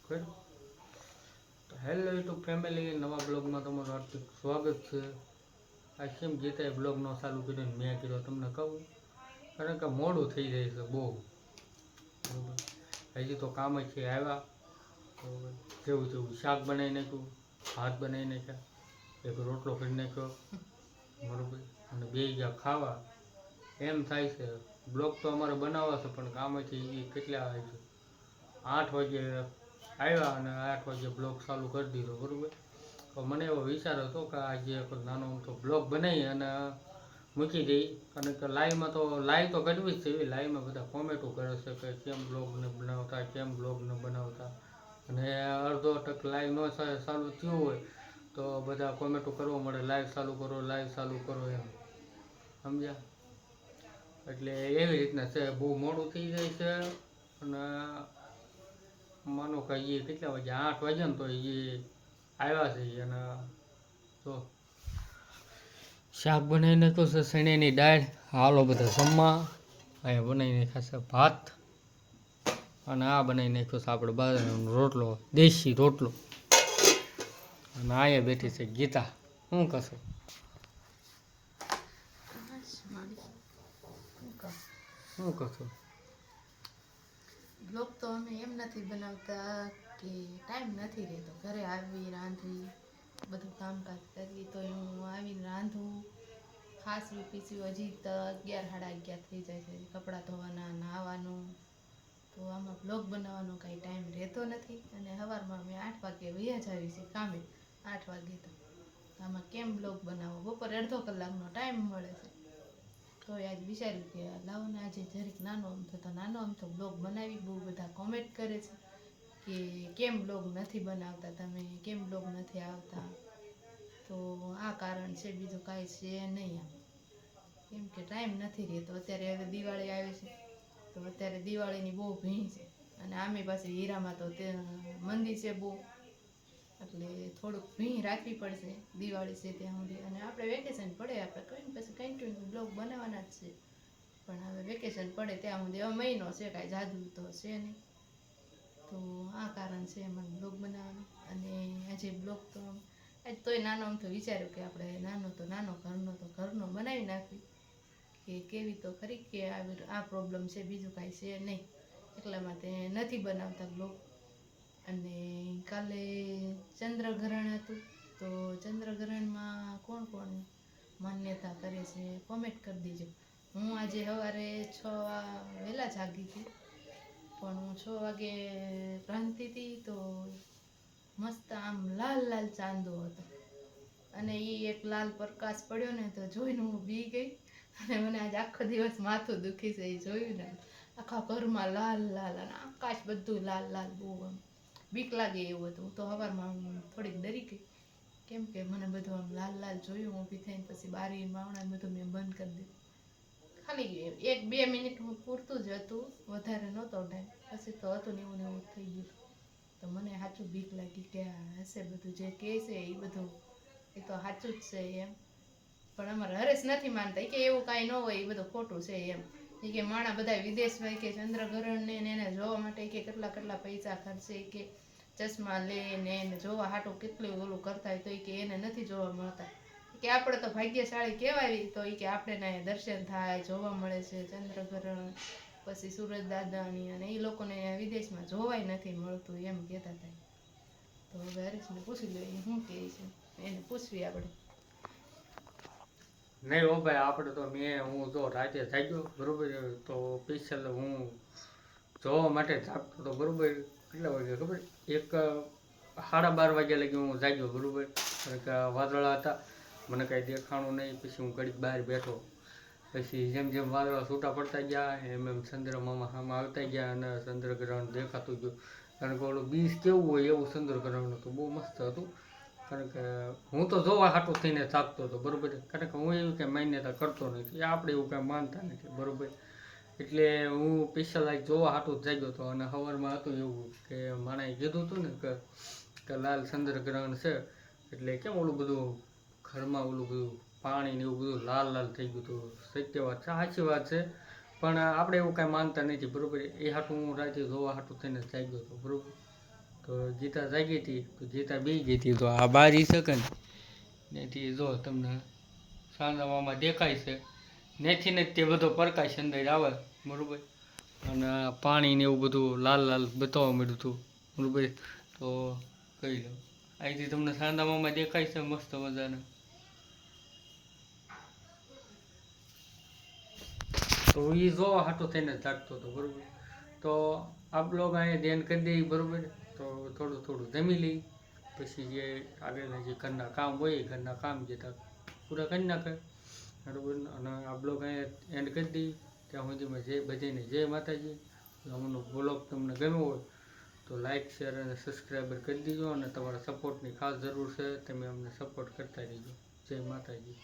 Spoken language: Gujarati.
બરાબર. તો હેલો યુટ્યુબ ફેમિલી, નવા બ્લોગમાં તમારું હાર્દિક સ્વાગત છે. આ કેમ જીતાએ બ્લોગ નો ચાલુ કર્યો મેં કીધું તમને કહું, કારણ કે મોડું થઈ જાય છે બહુ. બરાબર. હજી તો કામ જ છે આવ્યા. બરાબર. જેવું જેવું શાક બનાવી નાખ્યું, ભાત બનાવી નાખ્યા, એક રોટલો કરી નાખ્યો. બરાબર. અને બે ગયા ખાવા. એમ થાય છે બ્લોગ તો અમારે બનાવવા છે, પણ કામથી એ કેટલા આવે છે 8 વાગે આવ્યા અને 8 વાગે બ્લોગ ચાલુ કરી દીધો. બરાબર. તો મને એવો વિચાર હતો કે આજે એક નાનો મોટો બ્લોગ બનાવી અને મૂકી દઈ, કારણ કે લાઈવ તો કરવી જ છે. એવી લાઈવમાં બધા કોમેન્ટો કરે છે કે કેમ બ્લોગ ન બનાવતા, કેમ બ્લોગ ન બનાવતા. અને અડધો ટક લાઈવ ન ચાલુ થયું હોય તો બધા કોમેન્ટો કરવા મળે, લાઈવ ચાલુ કરો, લાઈવ ચાલુ કરો એમ. સમજ્યા? એટલે એવી રીતના છે, બહુ મોડું થઈ જાય છે. અને માનો કે એ કેટલા વાગ્યા 8 વાગ્યા ને તો એ આવ્યા છે. અને તો શાક બનાવી નાખ્યું છે, શેણાની દાળ. હાલો બધા જમવા. અહીંયા બનાવી નાખ્યા છે ભાત, અને આ બનાવી નાખ્યો છે આપણે બાજરાનો રોટલો, દેશી રોટલો. અને અહીંયા બેઠી છે ગીતા. શું કશો? શું કશો? બ્લોગ તો અમે એમ નથી બનાવતા કે ટાઈમ નથી રહેતો. ઘરે આવી રાંધવી, બધું કામકાજ કરવી, તો હું આવીને રાંધું, ખાસું પીસ્યું. હજી તો 11 સાડા 11 થઈ જાય છે, કપડાં ધોવાના, નાહવાનું. તો આમાં બ્લોગ બનાવવાનો કાંઈ ટાઈમ રહેતો નથી. અને સવારમાં અમે 8 વાગે વયા જ આવી છે કામે. 8 વાગે તો આમાં કેમ બ્લોગ બનાવો? બપોરે અડધો કલાકનો ટાઈમ મળે છે. તો આજ વિચાર્યું કે લાવો ને આજે જરીક નાનો અમથો બ્લોગ બનાવી. બહુ બધા કોમેન્ટ કરે છે કે કેમ બ્લોગ નથી બનાવતા તમે, કેમ બ્લોગ નથી આવતા. તો આ કારણ છે, બીજું કાંઈ છે નહીં. આમ કેમ કે ટાઈમ નથી રહેતો. અત્યારે હવે દિવાળી આવે છે, તો અત્યારે દિવાળીની બહુ ભીડ છે. અને આમે પાસે હીરામાં તો તે મંદી છે બહુ, એટલે થોડુંક ભીડ રાખવી પડશે દિવાળી છે ત્યાં સુધી. અને આપણે વેકેશન પડે, આપણે કહીને પછી કન્ટિન્યુ બ્લોગ બનાવવાના જ છે. પણ હવે વેકેશન પડે ત્યાં સુધી, હવે મહિનો છે, કાંઈ જાદુ તો છે નહીં. તો આ કારણ છે અમારે બ્લોગ બનાવવાનું. અને આજે બ્લોગ તો આજ તોય નાનો અમથો વિચાર્યું કે આપણે ઘરનો બનાવી નાખવી, કે કેવી તો ખરી કે આ પ્રોબ્લેમ છે, બીજું કાંઈ છે નહીં. એટલા માટે નથી બનાવતા બ્લોગ. અને કાલે ચંદ્રગ્રહણ હતું, તો ચંદ્રગ્રહણમાં કોણ કોણ માન્યતા કરે છે કોમેન્ટ કરી દીજો. હું આજે સવારે 6 વહેલા જાગી હતી, પણ હું 6 વાગે રાંધતી હતી તો મસ્ત આમ લાલ લાલ ચાંદો હતો. અને એ એક લાલ પ્રકાશ પડ્યો ને તો જોઈને હું બી ગઈ. અને મને આજ આખો દિવસ માથું દુખી છે એ જોયું ને. આખા ઘરમાં લાલ લાલ, અને આકાશ બધું લાલ લાલ, બહુ આમ બીક લાગે એવું હતું. હું તો સવારમાં થોડીક ડરી ગઈ, કેમ કે મને બધું આમ લાલ લાલ જોયું. ઊભી થઈને પછી બારી બારણાં બધું મેં બંધ કરી દીધું. ખાલી 1-2 મિનિટ પૂરતું જ હતું, વધારે નહોતો ટાઈમ. પછી તો હતું ને એવું થઈ ગયું. તો મને સાચું બીક લાગી કે હશે બધું જે કહે છે એ બધું, એ તો સાચું જ છે એમ. પણ અમારે હરેશ નથી માનતા, કે એવું કાંઈ ન હોય, એ બધું ખોટું છે એમ. એ કે માણા બધા વિદેશમાં કે ચંદ્રગ્રહણ ને એને જોવા માટે કે કેટલા પૈસા ખર્ચે, કે ચશ્મા લે ને એને જોવા હાટું કેટલું ઓલું કરતા હોય, તો એ કે એને નથી જોવા મળતા. કે આપણે તો ભાગ્યશાળી કહેવાય, તો એ કે આપણે દર્શન થાય, જોવા મળે છે ચંદ્રગ્રહણ, પછી સૂરજ દાદાની. અને એ લોકોને વિદેશમાં જોવાય નથી મળતું એમ કહેતા હતા. તો હવે હરેશને પૂછી લઈએ શું કહે છે, એને પૂછવી આપણે. નહીં હો ભાઈ, આપણે તો હું તો રાતે જાગ્યો. બરાબર. તો સ્પેશિયલ હું જોવા માટે જાગતો હતો. બરાબર. કેટલા વાગે ખબર? 1 સાડા 12 વાગ્યા લગી હું જાગ્યો. બરાબર. કારણ કે વાદળા હતા, મને કાંઈ દેખાણું નહીં. પછી હું ઘડીક બહાર બેઠો. પછી જેમ જેમ વાદળા છૂટા પડતા ગયા એમ એમ ચંદ્રમામા સામે આવતા ગયા અને ચંદ્રગ્રહણ દેખાતું ગયું. કારણ કે ઓલું બીજ કેવું હોય એવું ચંદ્રગ્રહણ હતું, બહુ મસ્ત હતું. કારણ કે હું તો જોવા હાટું થઈને થાકતો હતો. બરાબર. કારણ કે હું એવું કંઈ માન્યતા કરતો નથી, આપણે એવું કાંઈ માનતા નથી. બરાબર. એટલે હું સ્પેશિયલ જોવા હાટું જ જાગ્યો હતો. અને સવારમાં હતું એવું કે માણસે કીધું હતું ને કે લાલ ચંદ્રગ્રહણ છે, એટલે કેમ ઓલું બધું ઘરમાં ઓલું બધું પાણી ને એવું બધું લાલ લાલ થઈ ગયું હતું. સત્ય વાત છે, સાચી વાત છે. પણ આપણે એવું કાંઈ માનતા નથી. બરાબર. એ હાટું હું રાતે જોવા હાટું થઈને જાગ્યો હતો. બરાબર. તો ગીતા જાગી હતી તો ગીતા બી ગઈ હતી. તો આ બારી શકે ને ત્યાંથી જો તમને સાંદાવામાં દેખાય છે ત્યાંથી ને જ તે બધો પ્રકાશ અંદર આવે બરાબર. અને પાણી ને એવું બધું લાલ લાલ બતાવવા મળ્યું હતું બરાબર. તો કહી દઉં અહીંથી તમને સાંદામાં દેખાય છે મસ્ત મજાના. તો એ જોવા હાટો થઈને જાગતો હતો બરાબર. તો આપ લોકો અહીંયા ધ્યાન કરી દઈએ બરાબર. તો થોડું થોડું જમી લઈ પછી જે આગળના જે ઘરના કામ હોય એ ઘરના કામ જે પૂરા કરી નાખે બરાબર. અને આપ લોકો અહીંયા એન્ડ કરી દઈએ ત્યાં સુધીમાં જય બધાને જય માતાજી. અમનો બ્લોગ તમને ગમ્યો હોય તો લાઇક શેર અને સબસ્ક્રાઈબર કરી દીજો અને તમારા સપોર્ટની ખાસ જરૂર છે. તમે અમને સપોર્ટ કરતા રહીજો. જય માતાજી.